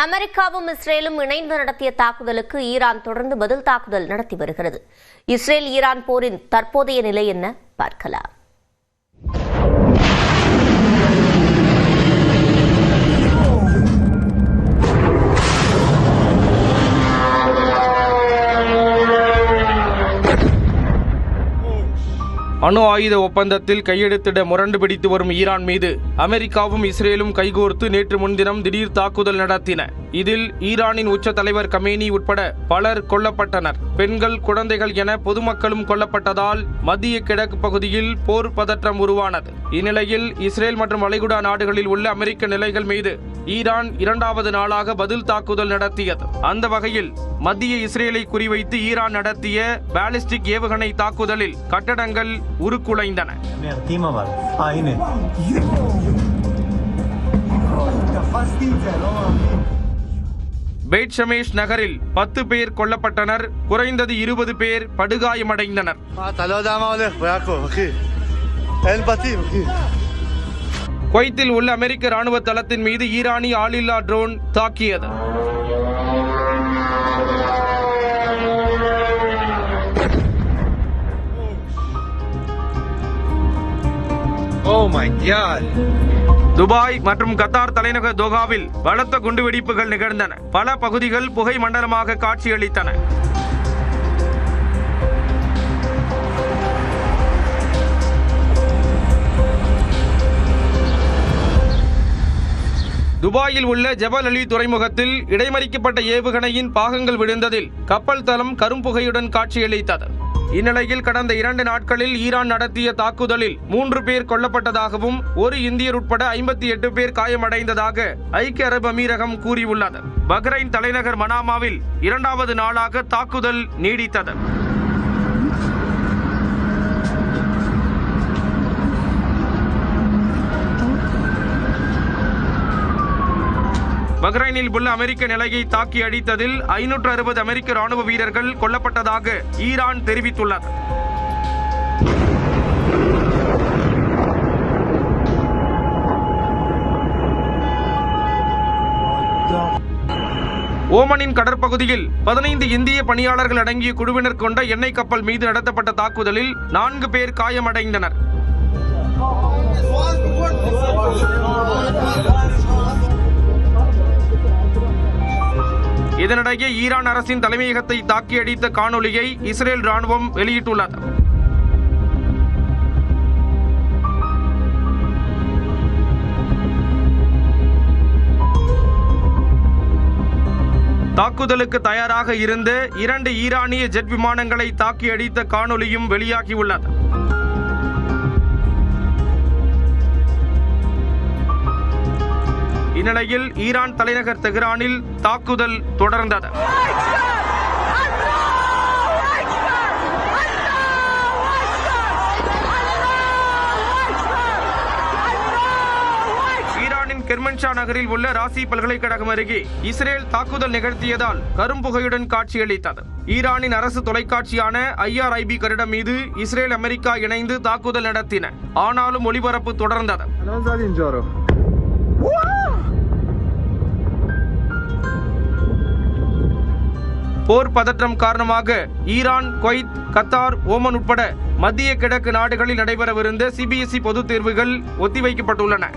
அமெரிக்காவும் இஸ்ரேலும் இணைந்து நடத்திய தாக்குதலுக்கு ஈரான் தொடர்ந்து பதில் தாக்குதல் நடத்தி வருகிறது. இஸ்ரேல் ஈரான் போரின் தற்போதைய நிலை என்ன பார்க்கலாம். அணு ஆயுத ஒப்பந்தத்தில் கையெழுத்திட முரண்டு பிடித்து வரும் ஈரான் மீது அமெரிக்காவும் இஸ்ரேலும் கைகோர்த்து நேற்று முன்தினம் திடீர் தாக்குதல் நடத்தின. இதில் ஈரானின் உச்ச தலைவர் கமேனி உட்பட பலர் கொல்லப்பட்டனர். பெண்கள், குழந்தைகள் என பொதுமக்களும் கொல்லப்பட்டதால் மத்திய கிழக்கு பகுதியில் போர் பதற்றம் உருவானது. இந்நிலையில் இஸ்ரேல் மற்றும் வளைகுடா நாடுகளில் உள்ள அமெரிக்க நிலைகள் மீது ஈரான் இரண்டாவது நாளாக பதில் தாக்குதல் நடத்தியது. அந்த வகையில் மத்திய இஸ்ரேலை குறிவைத்து ஈரான் நடத்திய பாலிஸ்டிக் ஏவுகணை தாக்குதலில் கட்டடங்கள் உருக்குலைந்தன. பெய்ட் ஷமேஷ் நகரில் 10 பேர் கொல்லப்பட்டனர். குறைந்தது 20 பேர் படுகாயமடைந்தனர். குவைத்தில் உள்ள அமெரிக்க ராணுவ தளத்தின் மீது ஈரானி ஆளில்லா ட்ரோன் தாக்கியது. துபாய் மற்றும் கத்தார் தலைநகர் தோஹாவில் பலத்த குண்டுவெடிப்புகள் நிகழ்ந்தன. பல பகுதிகள் புகை மண்டலமாக காட்சியளித்தன. துபாயில் உள்ள ஜபல் அலி துறைமுகத்தில் இடைமறிக்கப்பட்ட ஏவுகணையின் பாகங்கள் விழுந்ததில் கப்பல் தளம் கரும்புகையுடன் காட்சியளித்தது. இந்நிலையில் கடந்த 2 நாட்களில் ஈரான் நடத்திய தாக்குதலில் 3 பேர் கொல்லப்பட்டதாகவும் 1 இந்தியர் உட்பட 58 பேர் காயமடைந்ததாக ஐக்கிய அரபு அமீரகம் கூறியுள்ளது. பஹ்ரைன் தலைநகர் மனாமாவில் 2வது நாளாக தாக்குதல் நீடித்தது. பஹ்ரைனில் உள்ள அமெரிக்க நிலையை தாக்கி அடித்ததில் 560 அமெரிக்க ராணுவ வீரர்கள் கொல்லப்பட்டதாக ஈரான் தெரிவித்துள்ளது. ஓமனின் கடற்பகுதியில் 15 இந்திய பணியாளர்கள் அடங்கிய குழுவினர் கொண்ட எண்ணெய் கப்பல் மீது நடத்தப்பட்ட தாக்குதலில் 4 பேர் காயமடைந்தனர். இதனிடையே ஈரான் அரசின் தலைமையகத்தை தாக்கி அடித்த காணொலியை இஸ்ரேல் ராணுவம் வெளியிட்டுள்ளது. தாக்குதலுக்கு தயாராக இருந்த 2 ஈரானிய ஜெட் விமானங்களை தாக்கி அடித்த காணொலியும் வெளியாகியுள்ளது. இந்நிலையில் ஈரான் தலைநகர் தெஹ்ரானில் தாக்குதல் தொடர்ந்தது. ஈரானின் கெர்மன்ஷா நகரில் உள்ள ராசி பல்கலைக்கழகம் அருகே இஸ்ரேல் தாக்குதல் நிகழ்த்தியதால் கரும்புகையுடன் காட்சியளித்தது. ஈரானின் அரசு தொலைக்காட்சியான IRIB கட்டிடம் மீது இஸ்ரேல், அமெரிக்கா இணைந்து தாக்குதல் நடத்தின. ஆனாலும் ஒளிபரப்பு தொடர்ந்தது. போர் பதற்றம் காரணமாக ஈரான், குவைத், கத்தார், ஓமன் உட்பட மத்திய கிழக்கு நாடுகளில் நடைபெறவிருந்த CBSE பொதுத் தேர்வுகள் ஒத்திவைக்கப்பட்டுள்ளன.